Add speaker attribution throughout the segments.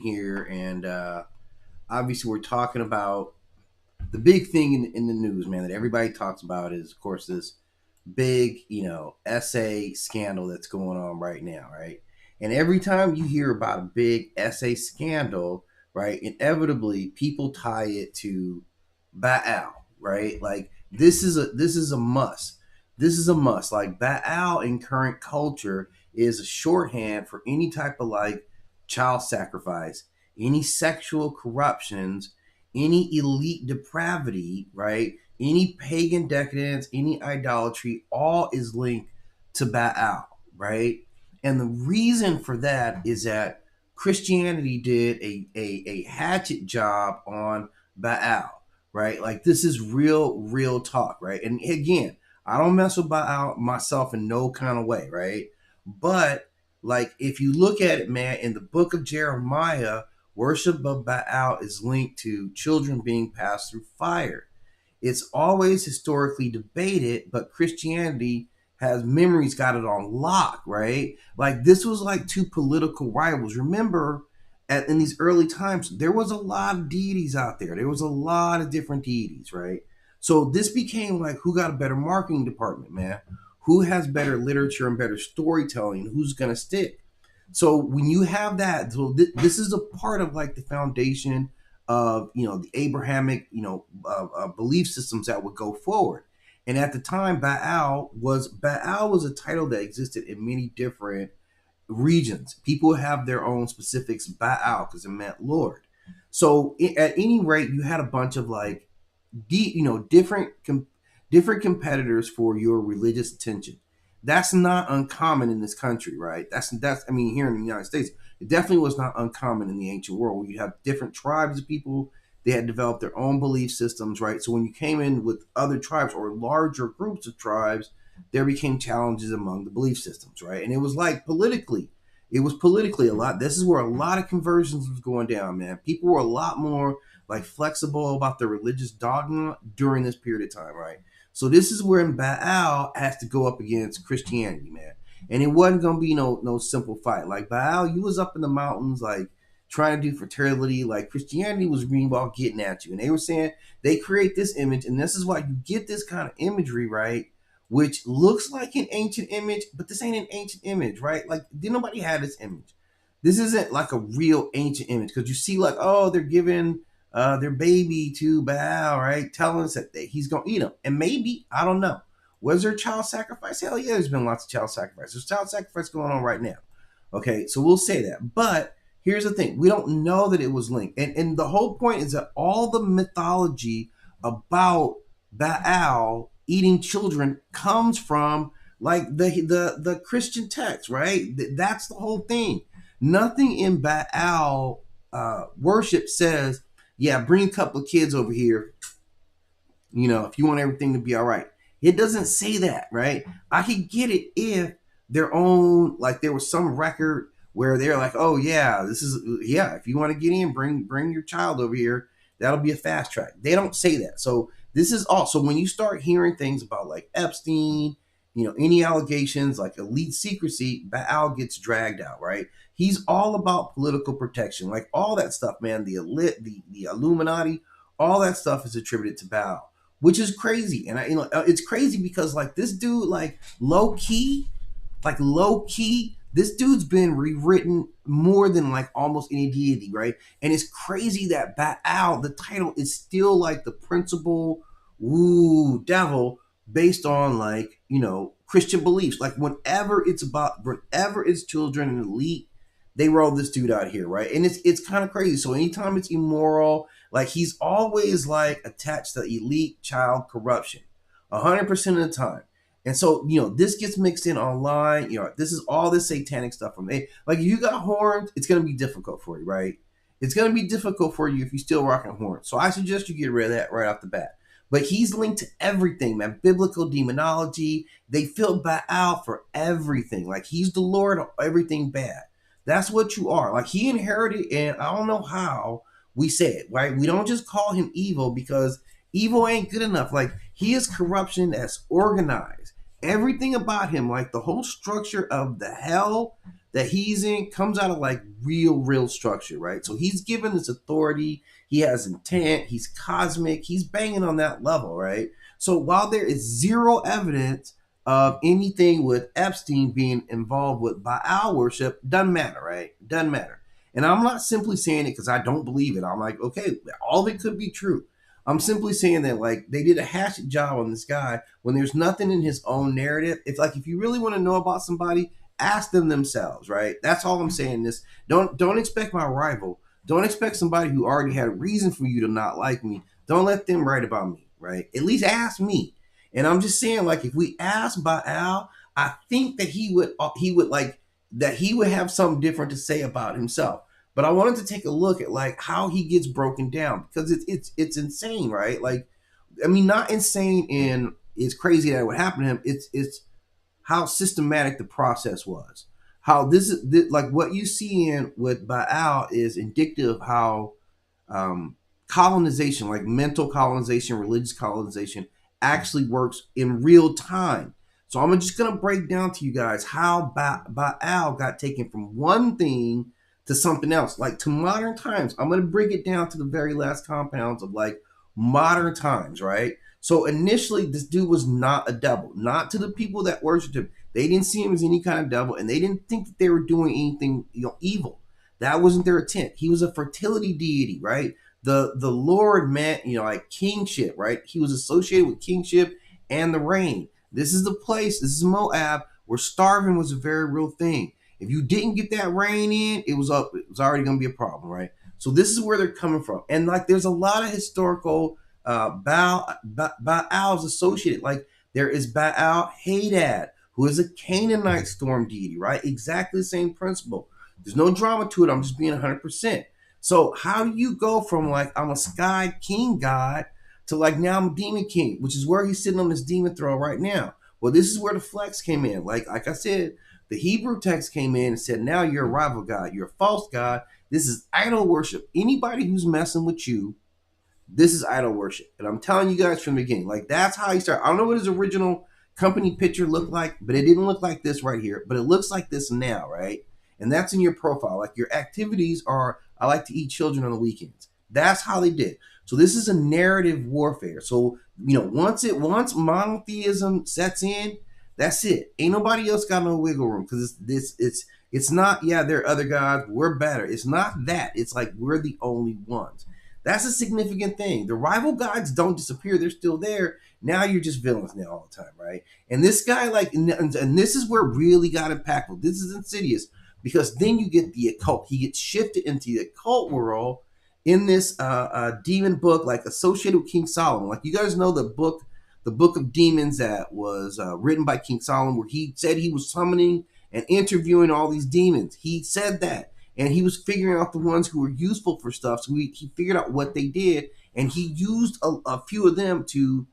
Speaker 1: here, and obviously we're talking about the big thing in the news, man, that everybody talks about is, of course, this big, essay scandal that's going on right now, right? And every time you hear about a big essay scandal, right, inevitably people tie it to Baal, right? Like this is a must. This is a must. Like Baal in current culture is a shorthand for any type of like child sacrifice, any sexual corruptions, any elite depravity, right? Any pagan decadence, any idolatry, all is linked to Baal, right? And the reason for that is that Christianity did a hatchet job on Baal, right? Like this is real talk, right? And again, I don't mess with Baal myself in no kind of way, right? But like if you look at it, man, in the book of Jeremiah, worship of Baal is linked to children being passed through fire. It's always historically debated, but Christianity has memories got it on lock, right? Like this was like two political rivals. Remember, in these early times, there was a lot of deities out there. There was a lot of different deities, right? So this became like who got a better marketing department, man? Who has better literature and better storytelling? Who's gonna stick? So when you have that, so this is a part of like the foundation of the Abrahamic belief systems that would go forward. And at the time, Baal was a title that existed in many different regions. People have their own specifics Baal because it meant Lord. So at any rate, you had a bunch of like different competitors for your religious attention. That's not uncommon in this country, right? That's I mean, here in the United States, it definitely was not uncommon in the ancient world where you have different tribes of people. They had developed their own belief systems, right? So when you came in with other tribes or larger groups of tribes, there became challenges among the belief systems, right? And it was like politically a lot. This is where a lot of conversions was going down, man. People were a lot more like flexible about their religious dogma during this period of time, right? So this is where Baal has to go up against Christianity, man. And it wasn't gonna be no simple fight. Like Baal, you was up in the mountains, like trying to do fertility. Like Christianity was meanwhile getting at you, and they were saying they create this image, and this is why you get this kind of imagery, right? Which looks like an ancient image, but this ain't an ancient image, right? Like did nobody have this image? This isn't like a real ancient image because you see, like, oh, they're giving their baby to Baal, right? Telling us that he's going to eat them. And maybe, I don't know. Was there child sacrifice? Hell yeah, there's been lots of child sacrifice. There's child sacrifice going on right now. Okay, so we'll say that. But here's the thing we don't know that it was linked. And the whole point is that all the mythology about Baal eating children comes from like the Christian text, right? That's the whole thing. Nothing in Baal worship says, yeah, bring a couple of kids over here, if you want everything to be all right. It doesn't say that, right? I could get it if their own, like there was some record where they're like, oh yeah, this is, yeah, if you want to get in, bring your child over here. That'll be a fast track. They don't say that. So this is also when you start hearing things about like Epstein, any allegations like elite secrecy, Baal gets dragged out, right? He's all about political protection, like all that stuff, man. The elite, the Illuminati, all that stuff is attributed to Baal, which is crazy. And it's crazy because like this dude, like low key, this dude's been rewritten more than like almost any deity, right? And it's crazy that Baal, the title, is still like the principal devil based on like Christian beliefs. Like whenever it's children and elite, they roll this dude out here, right? And it's kind of crazy. So anytime it's immoral, like he's always like attached to elite child corruption, 100% of the time. And so this gets mixed in online. This is all this satanic stuff from it. Like if you got horns, it's gonna be difficult for you, right? It's gonna be difficult for you if you still rocking horns. So I suggest you get rid of that right off the bat. But he's linked to everything, man. Biblical demonology. They feel Baal for everything. Like he's the Lord of everything bad. That's what you are. Like he inherited, and I don't know how we say it, right? We don't just call him evil because evil ain't good enough. Like he is corruption that's organized. everything about him, like the whole structure of the hell that he's in, comes out of like real structure, right? So he's given this authority, he has intent, he's cosmic, he's banging on that level, right? So while there is zero evidence of anything with Epstein being involved with Baal worship, doesn't matter, right? Doesn't matter. And I'm not simply saying it because I don't believe it. I'm like, okay, all of it could be true. I'm simply saying that like they did a hatchet job on this guy when there's nothing in his own narrative. It's like if you really want to know about somebody, ask them themselves, right? That's all I'm saying. This don't expect my rival. Don't expect somebody who already had a reason for you to not like me. Don't let them write about me, right? At least ask me. And I'm just saying, like, if we ask Baal, I think that he would like that he would have something different to say about himself. But I wanted to take a look at like how he gets broken down because it's insane, right? Like, I mean, not insane in it's crazy that it would happen to him. It's how systematic the process was. How this like what you see in with Baal is indicative of how colonization, like mental colonization, religious colonization, actually works in real time. So I'm just gonna break down to you guys how Baal got taken from one thing to something else, like to modern times. I'm gonna bring it down to the very last compounds of like modern times, right? So initially, this dude was not a devil, not to the people that worshipped him. They didn't see him as any kind of devil, and they didn't think that they were doing anything, evil. That wasn't their intent. He was a fertility deity, right? The Lord meant, like kingship, right? He was associated with kingship and the rain. This is the place, this is Moab, where starving was a very real thing. If you didn't get that rain in, it was up. It was already going to be a problem, right? So this is where they're coming from, and like there's a lot of historical Baal's associated. Like there is Baal Hadad, who is a Canaanite storm deity, right? Exactly the same principle. There's no drama to it. I'm just being 100%. So how do you go from like I'm a sky king god to like now I'm a demon king, which is where he's sitting on this demon throne right now? Well, this is where the flex came in. Like I said, the Hebrew text came in and said, now you're a rival god, you're a false god. This is idol worship. Anybody who's messing with you, this is idol worship. And I'm telling you guys from the beginning, like that's how he started. I don't know what his original company picture looked like, but it didn't look like this right here. But it looks like this now, right? And that's in your profile. Like your activities are, I like to eat children on the weekends. That's how they did. So this is a narrative warfare. So, once monotheism sets in, that's it. Ain't nobody else got no wiggle room because it's not, yeah, there are other gods, we're better. It's not that. It's like we're the only ones. That's a significant thing. The rival gods don't disappear. They're still there. Now you're just villains now all the time, right? And this guy, like, and this is where it really got impactful. This is insidious because then you get the occult. He gets shifted into the occult world in this demon book, like associated with King Solomon. Like you guys know the book of demons that was written by King Solomon, where he said he was summoning and interviewing all these demons. He said that. And he was figuring out the ones who were useful for stuff. So he figured out what they did, and he used a few of them to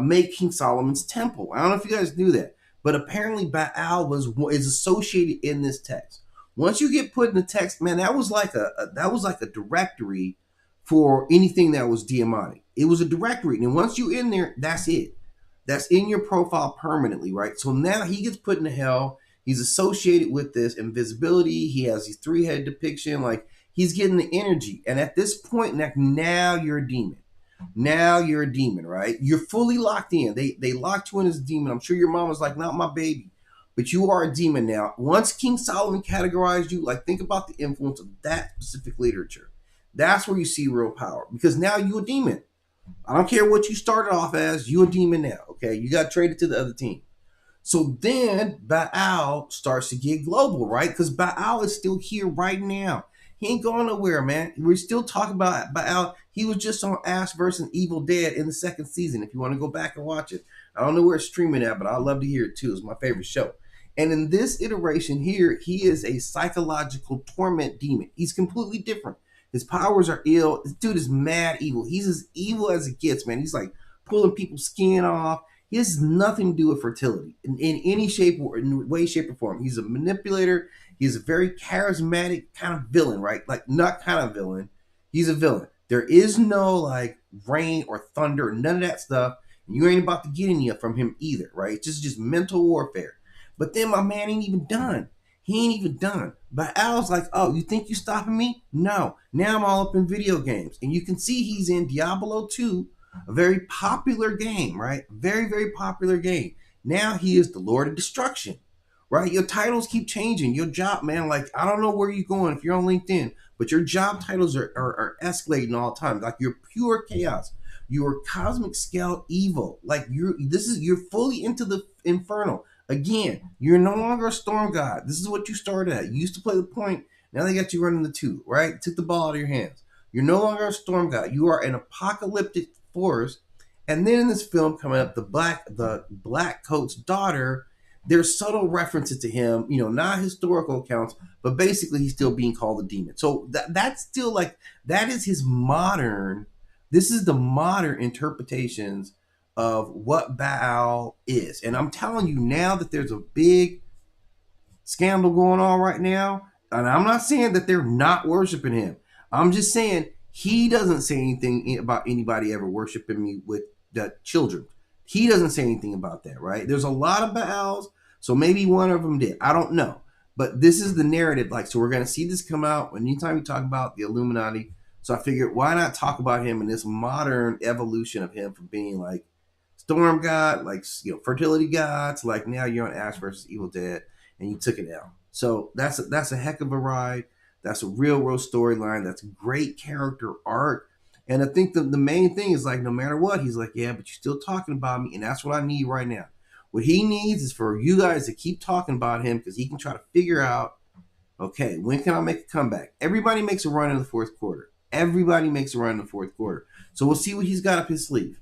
Speaker 1: make King Solomon's temple. I don't know if you guys knew that, but apparently Baal is associated in this text. Once you get put in the text, man, that was like a directory for anything that was demonic. It was a directory, and once you in there, that's it. That's in your profile permanently, right? So now he gets put into hell. He's associated with this invisibility. He has these three-headed depiction. Like he's getting the energy. And at this point, now you're a demon. Now you're a demon, right? You're fully locked in. They locked you in as a demon. I'm sure your mom was like, not my baby. But you are a demon now. Once King Solomon categorized you, like think about the influence of that specific literature. That's where you see real power. Because now you're a demon. I don't care what you started off as, you're a demon now. Okay. You got traded to the other team. So then Baal starts to get global, right? Because Baal is still here right now. He ain't going nowhere, man. We're still talking about Baal. He was just on Ash vs. Evil Dead in the second season. If you want to go back and watch it, I don't know where it's streaming at, but I'd love to hear it too. It's my favorite show. And in this iteration here, he is a psychological torment demon. He's completely different. His powers are ill. This dude is mad evil. He's as evil as it gets, man. He's like pulling people's skin off. He has nothing to do with fertility in any shape or way, shape, or form. He's a manipulator. He's a very charismatic kind of villain, right? Like not kind of villain. He's a villain. There is no like rain or thunder, none of that stuff. And you ain't about to get any from him either, right? It's just mental warfare. But then my man ain't even done. He ain't even done. But Al's like, oh, you think you stopping me? No. Now I'm all up in video games. And you can see he's in Diablo 2, a very popular game, right? Very, very popular game. Now he is the Lord of Destruction, right? Your titles keep changing. Your job, man, like, I don't know where you're going if you're on LinkedIn, but your job titles are escalating all the time. Like, you're pure chaos. You're cosmic scale evil. Like, you're fully into the infernal. Again, you're no longer a storm god. This is what you started at. You used to play the point. Now they got you running the two, right? Took the ball out of your hands. You're no longer a storm god. You are an apocalyptic force. And then in this film coming up, the black coat's daughter, there's subtle references to him, not historical accounts, but basically he's still being called a demon. So that's still like, that is his modern, this is the modern interpretations of what Baal is. And I'm telling you now that there's a big scandal going on right now. And I'm not saying that they're not worshiping him. I'm just saying he doesn't say anything about anybody ever worshiping me with the children. He doesn't say anything about that, right? There's a lot of Baals, so maybe one of them did. I don't know. But this is the narrative. Like, so we're going to see this come out anytime we talk about the Illuminati. So I figured, why not talk about him in this modern evolution of him from being like storm god, like, fertility gods, like now you're on Ash versus Evil Dead, and you took it out. So that's a heck of a ride. That's a real storyline. That's great character arc. And I think the main thing is, like, no matter what, he's like, yeah, but you're still talking about me, and that's what I need right now. What he needs is for you guys to keep talking about him, because he can try to figure out, okay, when can I make a comeback? Everybody makes a run in the fourth quarter. Everybody makes a run in the fourth quarter. So we'll see what he's got up his sleeve.